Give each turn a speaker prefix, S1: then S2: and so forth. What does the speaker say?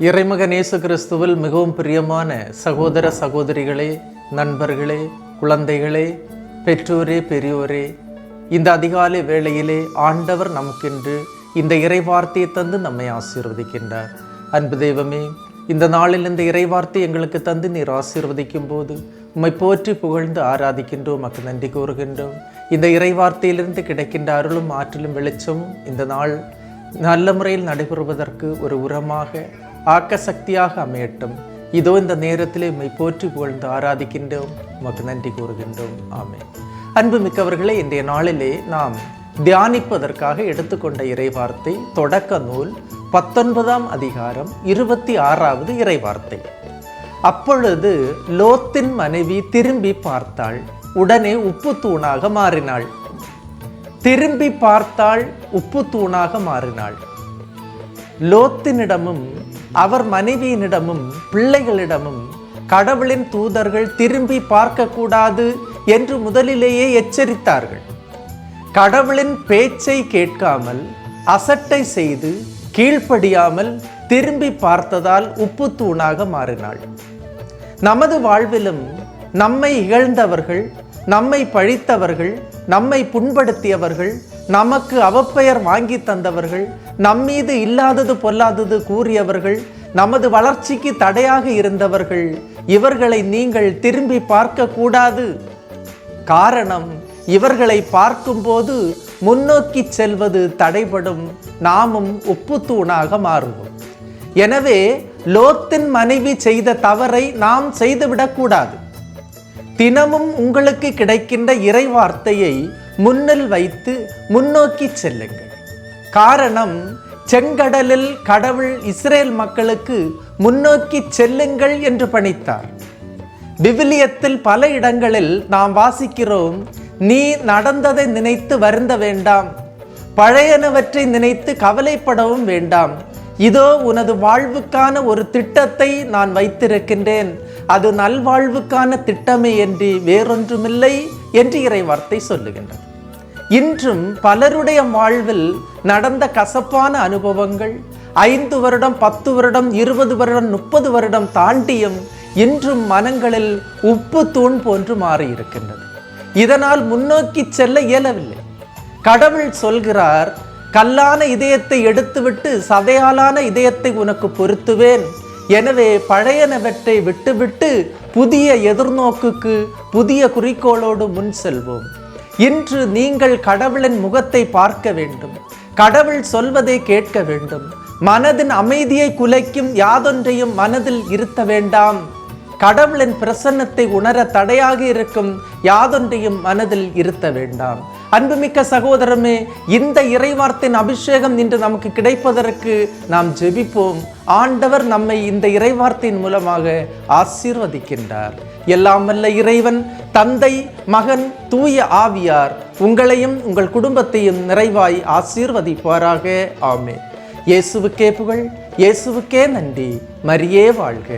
S1: இறைமகன் இயேசு கிறிஸ்துவில் மிகவும் பிரியமான சகோதர சகோதரிகளே, நண்பர்களே, குழந்தைகளே, பெற்றோரே, பெரியோரே, இந்த அதிகாலை வேளையிலே ஆண்டவர் நமக்கென்று இந்த இறைவார்த்தையை தந்து நம்மை ஆசீர்வதிக்கின்றார். அன்பு தெய்வமே, இந்த நாளில் இந்த இறைவார்த்தை எங்களுக்கு தந்து நீர் ஆசீர்வதிக்கும் போது உம்மை போற்றி புகழ்ந்து ஆராதிக்கின்றோம், உமக்கு நன்றி கூறுகின்றோம். இந்த இறைவார்த்தையிலிருந்து கிடைக்கின்ற அருளும் ஆற்றலும் வெளிச்சமும் இந்த நாள் நல்ல முறையில் நடைபெறுவதற்கு ஒரு உரமாக ஆக்க சக்தியாக அமையட்டும். இதோ இந்த நேரத்திலே உம்மை போற்றி புகழ்ந்து ஆராதிக்கின்றோம், உமக்கு நன்றி கூறுகின்றோம். ஆமென். அன்பு மிக்கவர்களே, இன்றைய நாளிலே நாம் தியானிப்பதற்காக எடுத்துக்கொண்ட இறைவார்த்தை தொடக்க நூல் 19ஆம் அதிகாரம் 26வது இறைவார்த்தை. அப்பொழுது லோத்தின் மனைவி திரும்பி பார்த்தாள், உடனே உப்பு தூணாக மாறினாள். திரும்பி பார்த்தாள், உப்பு தூணாக மாறினாள். லோத்தினிடமும் அவர் மனைவியினிடமும் பிள்ளைகளிடமும் கடவுளின் தூதர்கள் திரும்பி பார்க்கக்கூடாது என்று முதலிலேயே எச்சரித்தார்கள். கடவுளின் பேச்சை கேட்காமல் அசட்டை செய்து கீழ்ப்படியாமல் திரும்பி பார்த்ததால் உப்பு தூணாக மாறினாள். நமது வாழ்விலும் நம்மை இகழ்ந்தவர்கள், நம்மை பழித்தவர்கள், நம்மை புண்படுத்தியவர்கள், நமக்கு அவப்பெயர் வாங்கி தந்தவர்கள், நம்மீது இல்லாதது பொல்லாதது கூறியவர்கள், நமது வளர்ச்சிக்கு தடையாக இருந்தவர்கள், இவர்களை நீங்கள் திரும்பி பார்க்க கூடாது. காரணம், இவர்களை பார்க்கும்போது முன்னோக்கி செல்வது தடைபடும், நாமும் உப்பு தூணாக மாறுவோம். எனவே லோத்தின் மனைவி செய்த தவறை நாம் செய்துவிடக்கூடாது. தினமும் உங்களுக்கு கிடைக்கின்ற இறைவார்த்தையை முன்னில் வைத்து முன்னோக்கி செல்லுங்கள். காரணம், செங்கடலில் கடவுள் இஸ்ரேல் மக்களுக்கு முன்னோக்கி செல்லுங்கள் என்று பணித்தார். விவிலியத்தில் பல இடங்களில் நாம் வாசிக்கிறோம், நீ நடந்ததை நினைத்து வருந்த வேண்டாம், பழையனவற்றை நினைத்து கவலைப்படவும் வேண்டாம், இதோ உனது வாழ்வுக்கான ஒரு திட்டத்தை நான் வைத்திருக்கின்றேன், அது நல்வாழ்வுக்கான திட்டமே என்று வேறொன்றுமில்லை என்று இறைவார்த்தை சொல்லுகின்றது. இன்றும் பலருடைய வாழ்வில் நடந்த கசப்பான அனுபவங்கள் 5 வருடம், 10 வருடம், 20 வருடம், 30 வருடம் தாண்டியும் இன்றும் மனங்களில் உப்பு தூண் போன்று மாறியிருக்கின்றது. இதனால் முன்னோக்கி செல்ல இயலவில்லை. கடவுள் சொல்கிறார், கல்லான இதயத்தை எடுத்துவிட்டு சதையாலான இதயத்தை உனக்கு பொருத்துவேன். எனவே பழையனவற்றை விட்டுவிட்டு புதிய எதிர்நோக்குக்கு, புதிய குறிக்கோளோடு முன் செல்வோம். இன்று நீங்கள் கடவுளின் முகத்தை பார்க்க வேண்டும், கடவுள் சொல்வதை கேட்க வேண்டும். மனதின் அமைதியை குலைக்கும் யாதொன்றையும் மனதில் இருத்த வேண்டாம். கடவுளின் பிரசன்னத்தை உணர தடையாக இருக்கும் யாதொன்றையும் மனதில் இருத்த வேண்டாம். அன்புமிக்க சகோதரமே, இந்த இறைவார்த்தையின் அபிஷேகம் இன்று நமக்கு கிடைப்பதற்கு நாம் ஜெபிப்போம். ஆண்டவர் நம்மை இந்த இறைவார்த்தையின் மூலமாக ஆசீர்வதிக்கின்றார். எல்லாம் வல்ல இறைவன், தந்தை, மகன், தூய ஆவியார் உங்களையும் உங்கள் குடும்பத்தையும் நிறைவாய் ஆசீர்வதிப்பாராக. ஆமென். இயேசுவுக்கே புகழ், இயேசுவுக்கே நன்றி. மரியே வாழ்க.